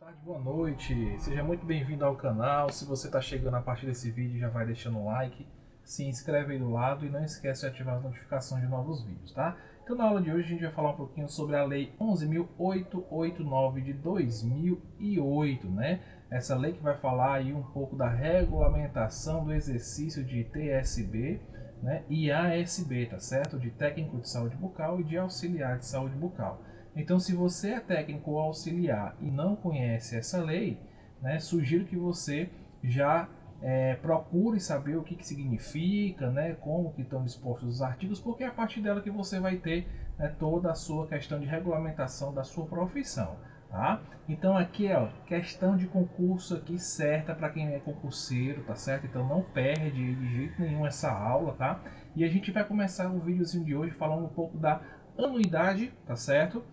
tarde, boa noite, seja muito bem-vindo ao canal. Se você está chegando a partir desse vídeo, já vai deixando o like, se inscreve aí do lado e não esquece de ativar as notificações de novos vídeos, tá? Então na aula de hoje a gente vai falar um pouquinho sobre a Lei 11.889 de 2008, né? Essa lei que vai falar aí um pouco da regulamentação do exercício de TSB, né, e ASB, tá certo? De técnico de saúde bucal e de auxiliar de saúde bucal. Então, se você é técnico ou auxiliar e não conhece essa lei, né, sugiro que você já procure saber o que significa, né, como que estão dispostos os artigos, porque é a partir dela que você vai ter, né, toda a sua questão de regulamentação da sua profissão. Tá? Então aqui é questão de concurso aqui certa para quem é concurseiro, tá certo? Então não perde de jeito nenhum essa aula, tá? E a gente vai começar o videozinho de hoje falando um pouco da anuidade, tá certo?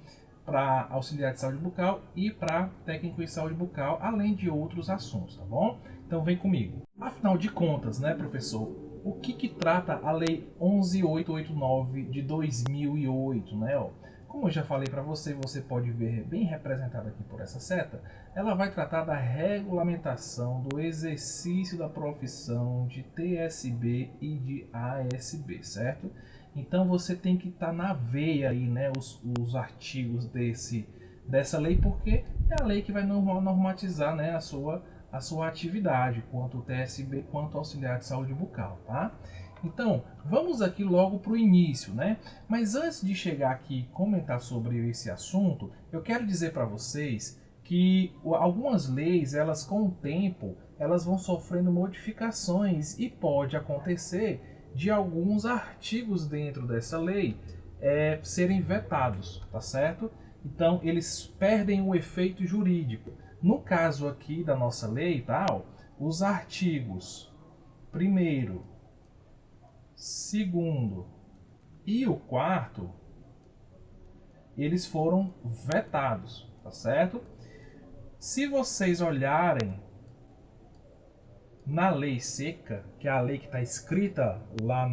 Para auxiliar de saúde bucal e para técnico em saúde bucal, além de outros assuntos, tá bom? Então vem comigo. Afinal de contas, né, professor? O que trata a Lei 11.889 de 2008, né? Ó? Como eu já falei para você, você pode ver bem representado aqui por essa seta, ela vai tratar da regulamentação do exercício da profissão de TSB e de ASB, certo? Então você tem que estar na veia aí, né, os artigos dessa lei, porque é a lei que vai normatizar, né, a sua atividade, quanto TSB, quanto auxiliar de saúde bucal, tá? Então, vamos aqui logo para o início, né? Mas antes de chegar aqui e comentar sobre esse assunto, eu quero dizer para vocês que algumas leis, elas com o tempo, elas vão sofrendo modificações e pode acontecer de alguns artigos dentro dessa lei serem vetados, tá certo? Então, eles perdem o efeito jurídico. No caso aqui da nossa lei, tá, os artigos 1º, 2º e o 4º, eles foram vetados, tá certo? Se vocês olharem na lei seca, que é a lei que está escrita lá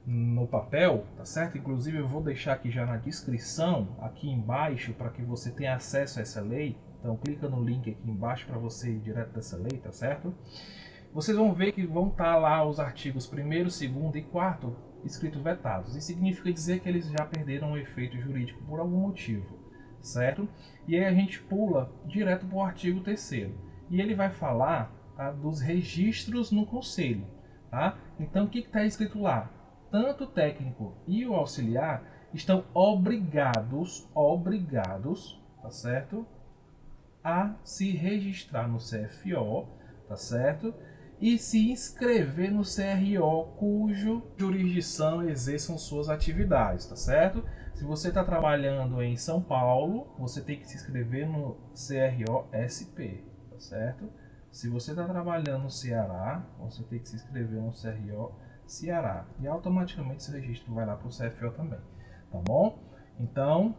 no papel, tá certo? Inclusive eu vou deixar aqui já na descrição, aqui embaixo, para que você tenha acesso a essa lei. Então clica no link aqui embaixo para você ir direto dessa lei, tá certo? Vocês vão ver que vão estar lá os artigos 1º, 2º e 4º escritos vetados. Isso significa dizer que eles já perderam o efeito jurídico por algum motivo, certo? E aí a gente pula direto para o artigo 3º. E ele vai falar, tá, dos registros no conselho, tá? Então o que está escrito lá? Tanto o técnico e o auxiliar estão obrigados, tá certo, a se registrar no CFO, tá certo? E se inscrever no CRO cujo jurisdição exerçam suas atividades, tá certo? Se você está trabalhando em São Paulo, você tem que se inscrever no CRO-SP, tá certo? Se você está trabalhando no Ceará, você tem que se inscrever no CRO Ceará. E automaticamente esse registro vai lá para o CFO também, tá bom? Então,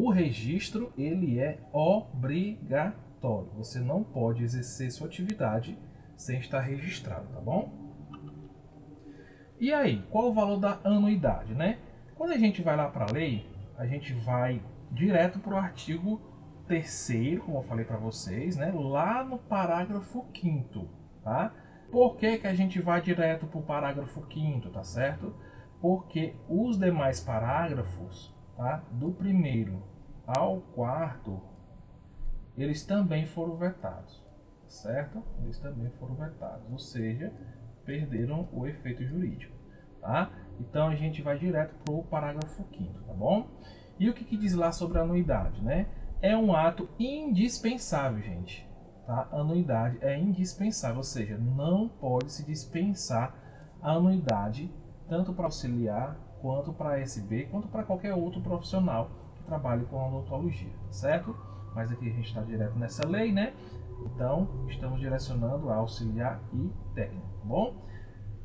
o registro ele é obrigatório. Você não pode exercer sua atividade sem estar registrado, tá bom? E aí, qual o valor da anuidade, né? Quando a gente vai lá para a lei, a gente vai direto para o artigo 3º, como eu falei para vocês, né? Lá no parágrafo 5º, tá? Por que a gente vai direto para o parágrafo 5º, tá certo? Porque os demais parágrafos, tá, do 1º ao 4º, eles também foram vetados, certo? Eles também foram vetados, ou seja, perderam o efeito jurídico, tá? Então a gente vai direto para o parágrafo 5º, tá bom? E o que diz lá sobre a anuidade, né? É um ato indispensável, gente, tá? A anuidade é indispensável, ou seja, não pode se dispensar a anuidade tanto para auxiliar, quanto para SB, quanto para qualquer outro profissional que trabalhe com odontologia, certo? Mas aqui a gente está direto nessa lei, né? Então, estamos direcionando a auxiliar e técnico, tá bom?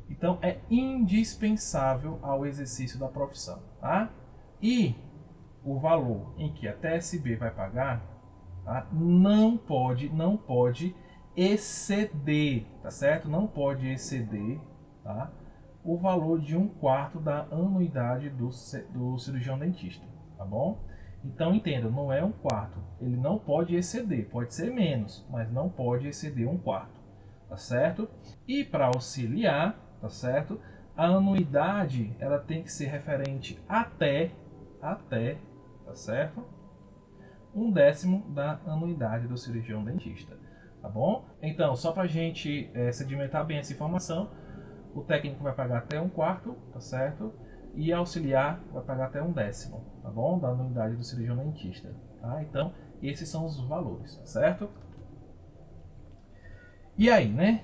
Então, é indispensável ao exercício da profissão, tá? E o valor em que a TSB vai pagar, tá, não pode exceder, tá certo? Não pode exceder, tá, o valor de 1/4 da anuidade do cirurgião dentista, tá bom? Então entenda, não é 1/4. Ele não pode exceder, pode ser menos, mas não pode exceder 1/4, tá certo? E para auxiliar, tá certo? A anuidade ela tem que ser referente até, tá certo? 1/10 da anuidade do cirurgião dentista, tá bom? Então, só para a gente sedimentar bem essa informação, o técnico vai pagar até 1/4, tá certo? E auxiliar vai pagar até 1/10, tá bom? Da anuidade do cirurgião dentista, tá? Então, esses são os valores, tá certo? E aí, né?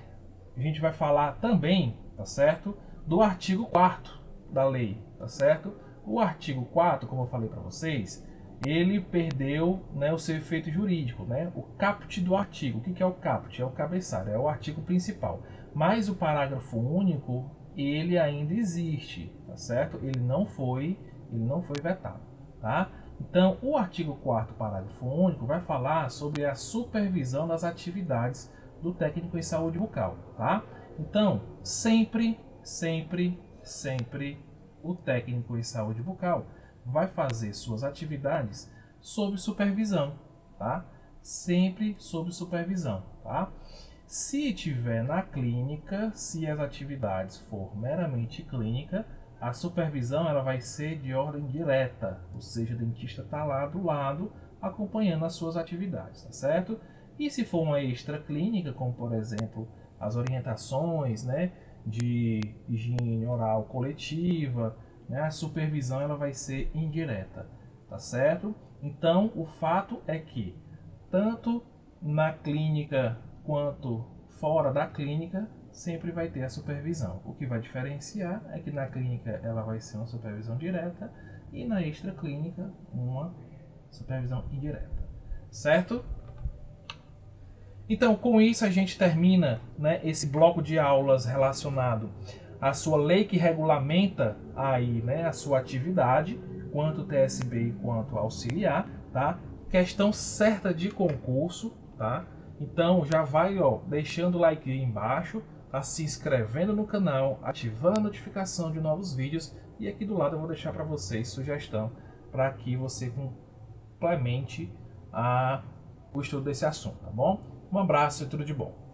A gente vai falar também, tá certo? Do artigo 4º da lei, tá certo? O artigo 4º, como eu falei para vocês, ele perdeu, né, o seu efeito jurídico, né? O caput do artigo. O que é o caput? É o cabeçalho, é o artigo principal. Mas o parágrafo único, ele ainda existe, tá certo? Ele não foi vetado, tá? Então, o artigo 4º, parágrafo único, vai falar sobre a supervisão das atividades do técnico em saúde bucal, tá? Então, sempre o técnico em saúde bucal vai fazer suas atividades sob supervisão, tá? Sempre sob supervisão, tá? Se tiver na clínica, se as atividades for meramente clínica, a supervisão ela vai ser de ordem direta, ou seja, o dentista está lá do lado acompanhando as suas atividades, tá certo? E se for uma extra clínica, como por exemplo as orientações, né, de higiene oral coletiva, né, a supervisão ela vai ser indireta, tá certo? Então o fato é que tanto na clínica quanto fora da clínica sempre vai ter a supervisão. O que vai diferenciar é que na clínica ela vai ser uma supervisão direta e na extra clínica uma supervisão indireta, certo? Então, com isso a gente termina, né, esse bloco de aulas relacionado à sua lei que regulamenta aí, né, a sua atividade, quanto TSB e quanto auxiliar, tá? Questão certa de concurso, tá? Então já vai, ó, deixando o like aí embaixo, tá? Se inscrevendo no canal, ativando a notificação de novos vídeos e aqui do lado eu vou deixar para vocês sugestão para que você complemente o estudo desse assunto, tá bom? Um abraço e tudo de bom.